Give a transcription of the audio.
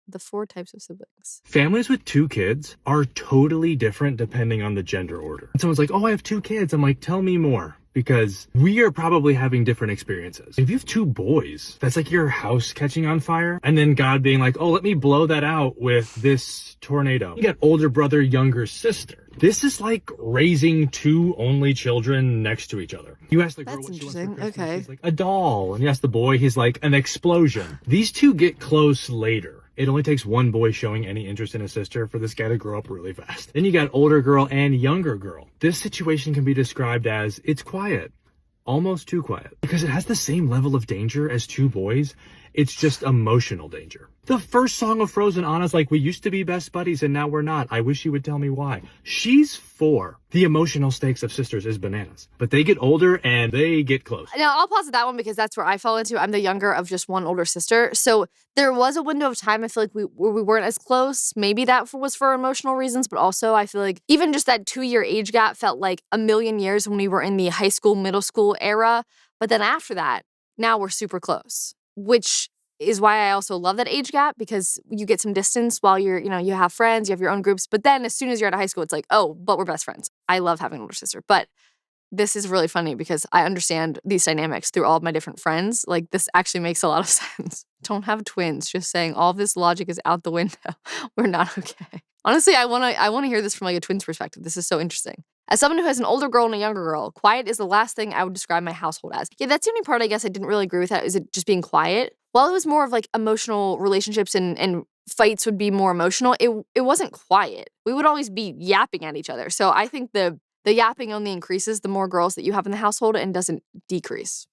The 4 types of siblings. Families with 2 kids are totally different depending on the gender order. And someone's like, oh, I have 2 kids. I'm like, tell me more. Because we are probably having different experiences. If you have 2 boys, that's like your house catching on fire. And then God being like, oh, let me blow that out with this tornado. You got older brother, younger sister. This is like raising 2 only children next to each other. You ask the girl what she wants for Christmas, Okay. she's like, a doll. And you ask the boy, he's like, an explosion. These 2 get close later. It only takes one boy showing any interest in a sister for this guy to grow up really fast. Then you got older girl and younger girl. This situation can be described as, it's quiet. Almost too quiet. Because it has the same level of danger as 2 boys. It's just emotional danger. The first song of Frozen, Anna's like, we used to be best buddies and now we're not. I wish you would tell me why. She's 4. The emotional stakes of sisters is bananas. But they get older and they get close. Now, I'll pause at that one because that's where I fall into. I'm the younger of just one older sister. So there was a window of time, I feel like, where we weren't as close. Maybe that was for emotional reasons, but also I feel like even just that 2-year age gap felt like a million years when we were in the high school, middle school era. But then after that, now we're super close, which is why I also love that age gap, because you get some distance while you have friends, you have your own groups. But then as soon as you're out of high school, it's like, oh, but we're best friends. I love having an older sister. But this is really funny because I understand these dynamics through all of my different friends. Like, this actually makes a lot of sense. Don't have twins. Just saying all of this logic is out the window. We're not okay. Honestly, I wanna hear this from like a twin's perspective. This is so interesting. As someone who has an older girl and a younger girl, quiet is the last thing I would describe my household as. Yeah, that's the only part I guess I didn't really agree with that. Is it just being quiet? While it was more of like emotional relationships and fights would be more emotional, it wasn't quiet. We would always be yapping at each other. So I think the yapping only increases the more girls that you have in the household and doesn't decrease.